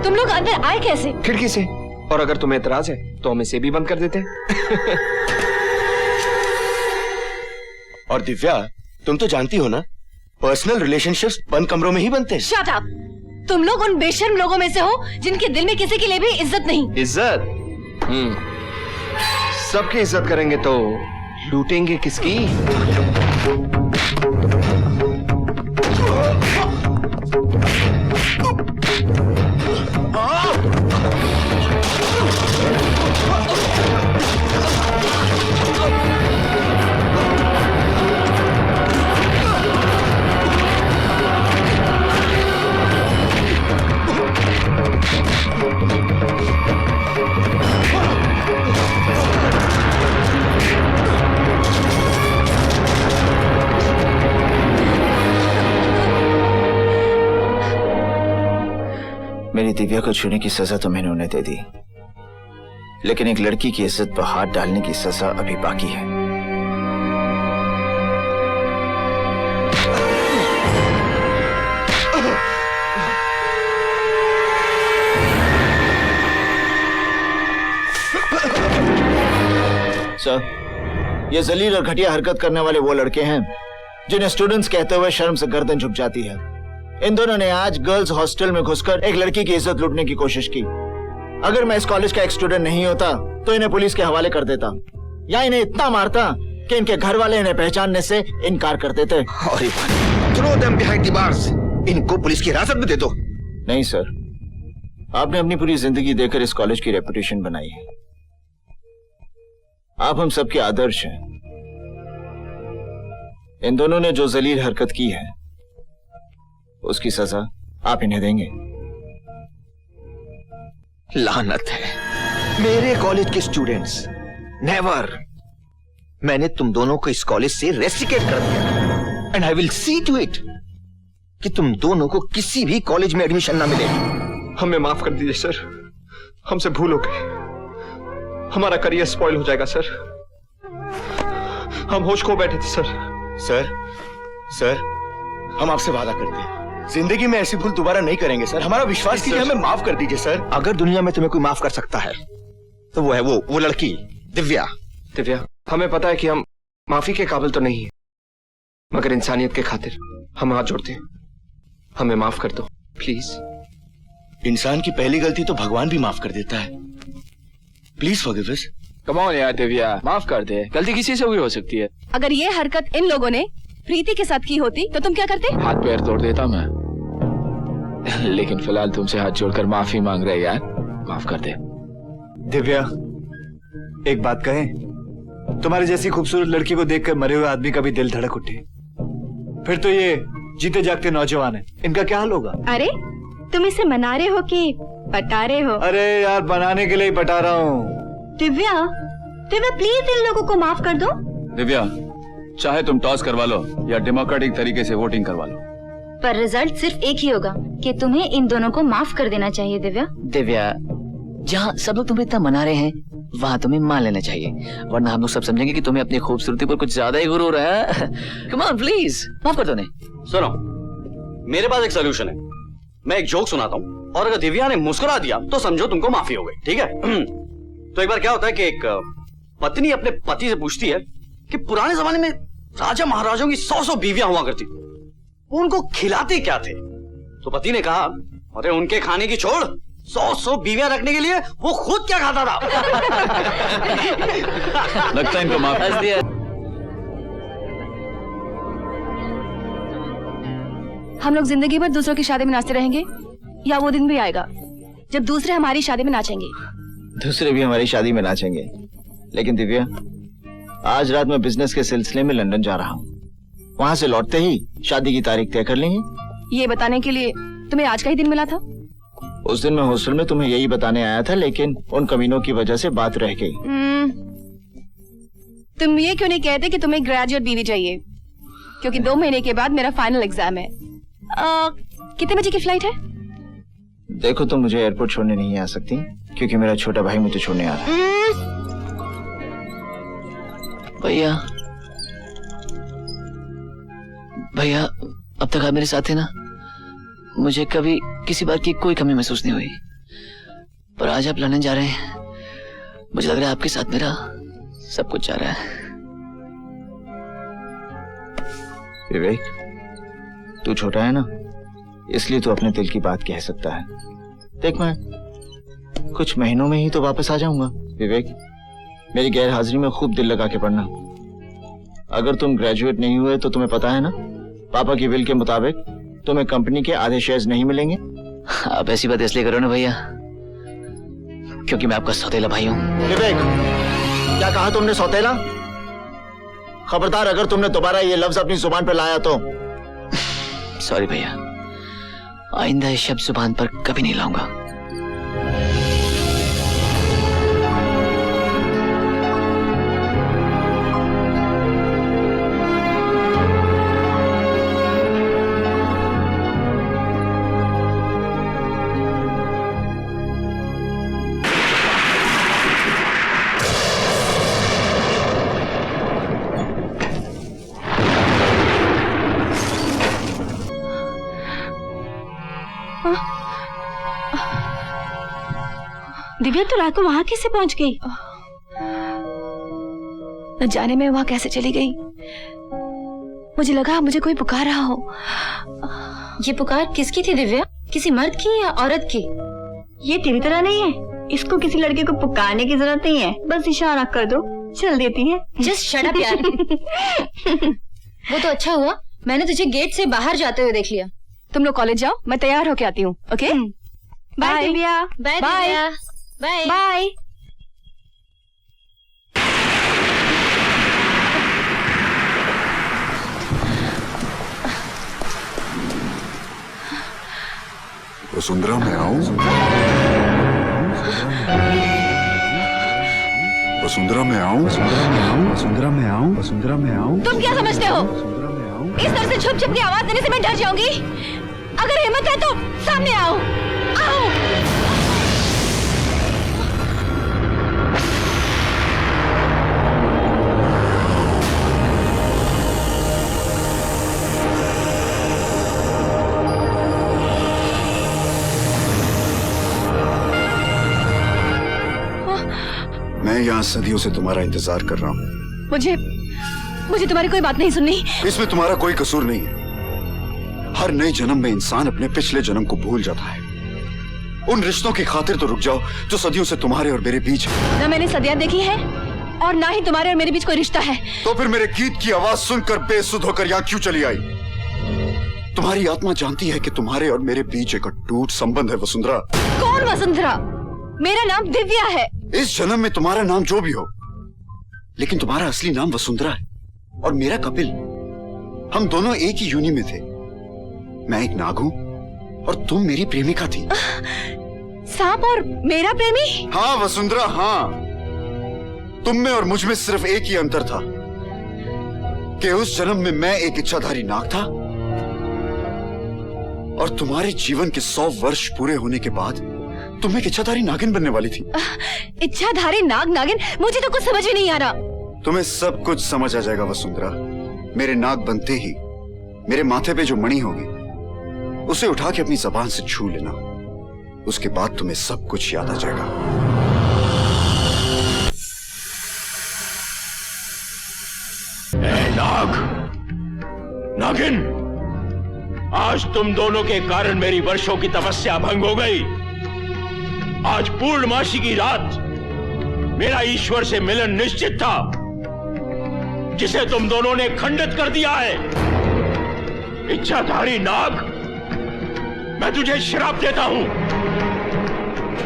तुम लोग अंदर आए कैसे? खिड़की से। और अगर तुम्हें एतराज है तो हम इसे भी बंद कर देते हैं। और दिव्या, तुम तो जानती हो ना, पर्सनल रिलेशनशिप्स बंद कमरों में ही बनते हैं। Shut up! तुम लोग उन बेशर्म लोगों में से हो जिनके दिल में किसी के लिए भी इज्जत नहीं। इज्जत? सबकी इज्जत करेंगे तो लूटेंगे किसकी? मेरी दिव्या को छूने की सजा तो मैंने उन्हें दे दी, लेकिन एक लड़की की इज्जत पर हाथ डालने की सजा अभी बाकी है। सर, ये जलील और घटिया हरकत करने वाले वो लड़के हैं जिन्हें स्टूडेंट्स कहते हुए शर्म से गर्दन झुक जाती है। इन दोनों ने आज गर्ल्स हॉस्टल में घुसकर एक लड़की की इज्जत लूटने की कोशिश की। अगर मैं इस कॉलेज का एक स्टूडेंट नहीं होता तो इन्हें पुलिस के हवाले कर देता, या इन्हें इतना मारता कि इनके घर वाले इन्हें पहचानने से इनकार कर देते। Throw them behind the bars. इनको पुलिस की हिरासत में दे दो। नहीं सर, आपने अपनी पूरी जिंदगी देकर इस कॉलेज की रेपुटेशन बनाई है। आप हम सबके आदर्श हैं। इन दोनों ने जो जलील हरकत की है उसकी सजा आप इन्हें देंगे। लानत है, मेरे कॉलेज के स्टूडेंट्स, नेवर। मैंने तुम दोनों को इस कॉलेज से रेस्ट्रिकेट कर दिया, and I will see to it कि तुम दोनों को किसी भी कॉलेज में एडमिशन ना मिले। हमें माफ कर दीजिए सर, हमसे भूल हो गई। हमारा करियर स्पॉइल हो जाएगा सर। हम होश खो बैठे थे सर। सर, हम आपसे वादा करते हैं, जिंदगी में ऐसी भूल दोबारा नहीं करेंगे सर। हमारा विश्वास कीजिए, हमें माफ कर दीजिए सर। अगर दुनिया में तुम्हें कोई माफ कर सकता है तो वो है वो लड़की दिव्या। दिव्या, हमें पता है कि हम माफी के काबिल तो नहीं है, मगर इंसानियत के खातिर हम हाथ जोड़ते हैं। हमें माफ कर दो प्लीज। इंसान की पहली गलती तो भगवान भी माफ कर देता है। Please forgive us. Come on यार दिव्या, माफ कर दे, गलती किसी से भी हो सकती है। अगर ये हरकत इन लोगों ने प्रीति के साथ की होती तो तुम क्या करते? हाथ पैर तोड़ देता मैं, लेकिन फिलहाल तुमसे हाथ जोड़कर माफी मांग रहे यार, माफ कर दे। दिव्या, एक बात कहें, तुम्हारी जैसी खूबसूरत लड़की को देखकर मरे हुए आदमी का भी दिल धड़क उठे। फिर तो ये जीते जागते नौजवान है, इनका क्या हाल होगा? अरे तुम इसे मना रहे हो कि पटा रहे हो? अरे यार, बनाने के लिए ही पटा रहा हूँ। दिव्या प्लीज इन लोगों को माफ कर दो। दिव्या, चाहे तुम टॉस करवा लो या डेमोक्रेटिक तरीके से वोटिंग करवा लो, पर रिजल्ट सिर्फ एक ही होगा कि तुम्हें इन दोनों को माफ कर देना चाहिए। दिव्या, जहाँ सब लोग तुम्हें इतना मना रहे हैं वहाँ तुम्हें मान लेना चाहिए, वरना हम लोग सब समझेंगे कि तुम्हें अपनी खूबसूरती पर कुछ ज्यादा ही गुरूर है। कम ऑन प्लीज, माफ कर दो ने। सुनो, मेरे पास एक सोल्यूशन है। मैं एक जोक सुनाता हूँ और अगर दिव्या ने मुस्कुरा दिया तो समझो तुमको माफी हो गई, ठीक है? तो एक बार क्या होता है कि एक पत्नी अपने पति से पूछती है कि पुराने जमाने में राजा महाराजाओं की 100 बीवियां हुआ करती, वो उनको खिलाते क्या थे? तो पति ने कहा, अरे उनके खाने की छोड़, 100 बीवियां रखने के लिए वो खुद क्या खाता था। लगता है इनको माफ कर दिया। हम लोग जिंदगी भर दूसरों की शादी में नाचते रहेंगे या वो दिन भी आएगा जब दूसरे हमारी शादी में नाचेंगे? दूसरे भी हमारी शादी में नाचेंगे, लेकिन दिव्या, आज रात मैं बिजनेस के सिलसिले में लंदन जा रहा हूँ। वहाँ से लौटते ही शादी की तारीख तय कर लेंगे। ये बताने के लिए तुम्हें आज का ही दिन मिला था? उस दिन मैं हॉस्टल में तुम्हें यही बताने आया था, लेकिन उन कमीनों की वजह से बात रह गई। तुम ये क्यों नहीं कहते कि तुम्हें ग्रेजुएट बीवी चाहिए? क्योंकि 2 महीने के बाद मेरा फाइनल एग्जाम है। कितने बजे की फ्लाइट है? देखो, तुम मुझे एयरपोर्ट छोड़ने नहीं आ सकती क्योंकि मेरा छोटा भाई मुझे छोड़ने आ रहा है। भैया, अब तक आप मेरे साथ थे ना? मुझे कभी किसी बात की कोई कमी महसूस नहीं हुई, पर आज आप लंदन जा रहे हैं, मुझे लग रहा है आपके साथ मेरा सब कुछ जा रहा है। विवेक, तू छोटा है ना, इसलिए तू अपने दिल की बात कह सकता है। देख, मैं कुछ महीनों में ही तो वापस आ जाऊंगा। विवेक, मेरी गैर हाजिरी में खूब दिल लगा के पढ़ना। अगर तुम ग्रेजुएट नहीं हुए तो तुम्हें पता है ना, पापा की विल के मुताबिक तुम्हें कंपनी के आधे शेयर्स नहीं मिलेंगे। आप ऐसी बात इसलिए करो ना भैया, क्योंकि मैं आपका सौतेला भाई हूँ। विवेक, क्या कहा तुमने? सौतेला? खबरदार अगर तुमने दोबारा ये लफ्ज अपनी जुबान पर लाया तो। सॉरी भैया, आइंदा ये शब्द जुबान पर कभी नहीं लाऊंगा। दिव्या, तो रात को वहां कैसे पहुंच गई? न जाने मैं वहां कैसे चली गई। मुझे लगा मुझे कोई पुकार रहा हो। ये पुकार किसकी थी दिव्या? किसी मर्द की या औरत की? ये तेरी तरह नहीं है, इसको किसी लड़के को पुकारने की जरूरत नहीं है, बस इशारा कर दो चल देती है। जस्ट शट अप यार। वो तो अच्छा हुआ मैंने तुझे गेट से बाहर जाते हुए देख लिया। तुम लोग कॉलेज जाओ, मैं तैयार होके आती हूँ। Okay, bye Divya. Bye bye Divya. Bye bye. Vasundhara, मैं आऊं? वसुंधरा, मैं आऊं? वसुंधरा, मैं आऊं? वसुंधरा, मैं आऊं? तुम क्या समझते हो? इस तरह से छुप छुप की आवाज देने से मैं डर जाऊंगी? अगर हिम्मत है तो सामने आओ। आओ। मैं यहाँ सदियों से तुम्हारा इंतजार कर रहा हूँ। मुझे तुम्हारी कोई बात नहीं सुननी। इसमें तुम्हारा कोई कसूर नहीं है। हर नए जन्म में इंसान अपने पिछले जन्म को भूल जाता है। उन रिश्तों की खातिर तो रुक जाओ जो सदियों से तुम्हारे और मेरे बीच है। ना मैंने सदियां देखी है और ना ही तुम्हारे और मेरे बीच कोई रिश्ता है। तो फिर मेरे गीत की आवाज सुनकर बेसुध होकर यहाँ क्यों चली आई? तुम्हारी आत्मा जानती है कि तुम्हारे और मेरे बीच एक अटूट संबंध है वसुंधरा। कौन वसुंधरा? मेरा नाम दिव्या है। इस जन्म में तुम्हारा नाम जो भी हो, लेकिन तुम्हारा असली नाम वसुंधरा है और मेरा कपिल। हम दोनों एक ही यूनि में थे। मैं एक नाग हूं और तुम मेरी प्रेमिका थी। सांप और मेरा प्रेमी? हाँ वसुंधरा, हाँ। तुम में और मुझ में सिर्फ एक ही अंतर था कि उस जन्म में मैं एक इच्छाधारी नाग था और तुम्हारे जीवन के 100 वर्ष पूरे होने के बाद तुम एक इच्छाधारी नागिन बनने वाली थी। इच्छाधारी नागिन? मुझे तो कुछ समझ में नहीं आ रहा। तुम्हें सब कुछ समझ आ जाएगा वसुंधरा। मेरे नाग बनते ही मेरे माथे पे जो मणि होगी उसे उठा के अपनी जबान से छू लेना। उसके बाद तुम्हें सब कुछ याद आ जाएगा। नाग, नागिन, आज तुम दोनों के कारण मेरी वर्षों की तपस्या भंग हो गई। आज पूर्णमासी की रात मेरा ईश्वर से मिलन निश्चित था, जिसे तुम दोनों ने खंडित कर दिया है। इच्छाधारी नाग, मैं तुझे श्राप देता हूं।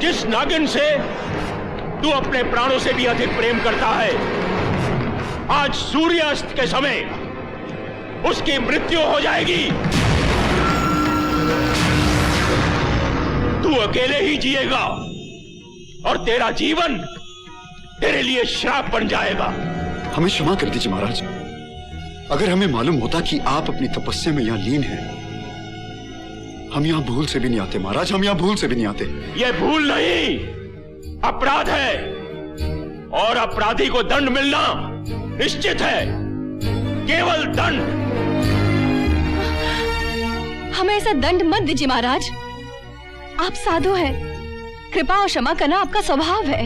जिस नागिन से तू अपने प्राणों से भी अधिक प्रेम करता है, आज सूर्यास्त के समय उसकी मृत्यु हो जाएगी। तू अकेले ही जिएगा और तेरा जीवन तेरे लिए श्राप बन जाएगा। हमें क्षमा कर दीजिए महाराज। अगर हमें मालूम होता कि आप अपनी तपस्या में यहाँ लीन हैं, हम यहाँ भूल से भी नहीं आते महाराज। हम यहाँ भूल से भी नहीं आते। यह भूल नहीं, अपराध है और अपराधी को दंड मिलना निश्चित है। केवल दंड। हमें ऐसा दंड मत दीजिए महाराज। आप साधु हैं, कृपा और क्षमा करना आपका स्वभाव है।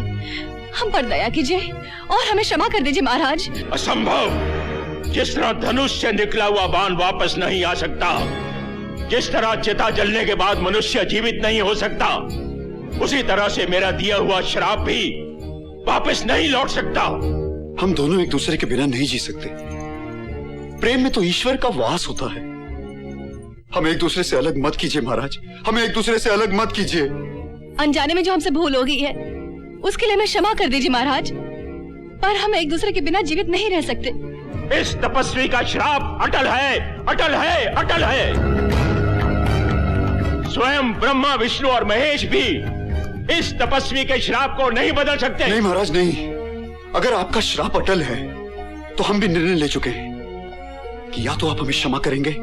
हम पर दया कीजिए और हमें क्षमा कर दीजिए महाराज। असंभव। जिस तरह धनुष से निकला हुआ बाण वापस नहीं आ सकता, जिस तरह चिता जलने के बाद मनुष्य जीवित नहीं हो सकता, उसी तरह से मेरा दिया हुआ श्राप भी वापस नहीं लौट सकता। हम दोनों एक दूसरे के बिना नहीं जी सकते। प्रेम में तो ईश्वर का वास होता है। हमें एक दूसरे से अलग मत कीजिए महाराज, हमें एक दूसरे से अलग मत कीजिए। अनजाने में जो हमसे भूल हो गई है उसके लिए हमें क्षमा कर दीजिए महाराज, पर हम एक दूसरे के बिना जीवित नहीं रह सकते। इस तपस्वी का श्राप अटल है, अटल है, अटल है। स्वयं ब्रह्मा, विष्णु और महेश भी इस तपस्वी के श्राप को नहीं बदल सकते। नहीं महाराज नहीं, अगर आपका श्राप अटल है तो हम भी निर्णय ले चुके हैं कि या तो आप हमें क्षमा करेंगे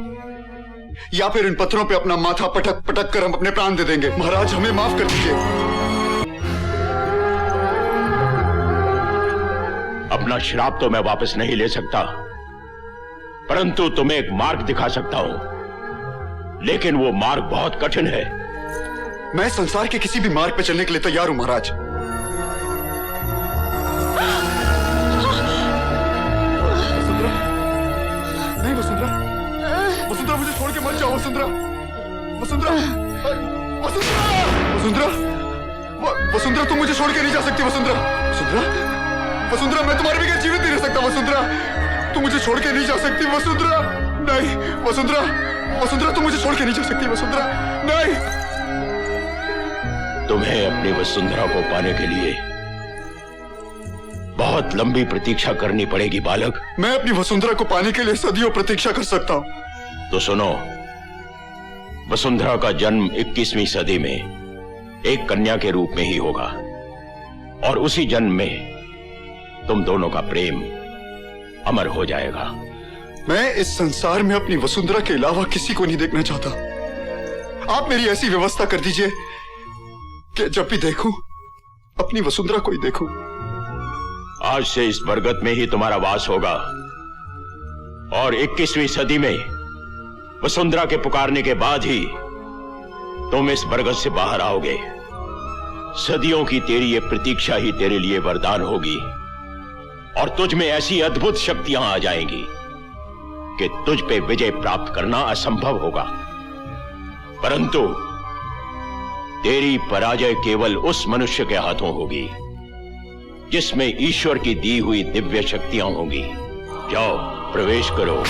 या फिर इन पत्थरों पे अपना माथा पटक पटक कर हम अपने प्राण दे देंगे। महाराज हमें माफ कर दीजिए। अपना श्राप तो मैं वापस नहीं ले सकता, परंतु तुम्हें एक मार्ग दिखा सकता हूं, लेकिन वो मार्ग बहुत कठिन है। मैं संसार के किसी भी मार्ग पे चलने के लिए तैयार हूं महाराज। नहीं वसुंधरा, वसुंधरा मुझे छोड़ के मत जाओ वसुंधरा, वसुंधरा, वसुंधरा, वसुंधरा, वसुंधरा तुम मुझे छोड़ के नहीं जा सकती वसुंधरा, वसुंधरा, वसुंधरा मैं तुम्हारे बगैर जीवित नहीं रह सकता वसुंधरा, तुम मुझे छोड़ के नहीं जा सकती वसुंधरा, नहीं वसुंधरा, वसुंधरा तुम मुझे छोड़ के नहीं जा सकती वसुंधरा, नहीं। तुम्हें अपनी वसुंधरा को पाने के लिए बहुत लंबी प्रतीक्षा करनी पड़ेगी बालक। मैं अपनी वसुंधरा को पाने के लिए सदियों प्रतीक्षा कर सकता हूं। तो सुनो, वसुंधरा का जन्म 21वीं सदी में एक कन्या के रूप में ही होगा, और उसी जन्म में तुम दोनों का प्रेम अमर हो जाएगा। मैं इस संसार में अपनी वसुंधरा के अलावा किसी को नहीं देखना चाहता। आप मेरी ऐसी व्यवस्था कर दीजिए कि जब भी देखूं अपनी वसुंधरा को ही देखूं। आज से इस बरगद में ही तुम्हारा वास होगा, और 21वीं सदी में वसुंधरा के पुकारने के बाद ही तुम इस बरगद से बाहर आओगे। सदियों की तेरी ये प्रतीक्षा ही तेरे लिए वरदान होगी, और तुझ में ऐसी अद्भुत शक्तियां आ जाएंगी कि तुझ पे विजय प्राप्त करना असंभव होगा। परंतु तेरी पराजय केवल उस मनुष्य के हाथों होगी जिसमें ईश्वर की दी हुई दिव्य शक्तियां होंगी। जाओ, प्रवेश करो।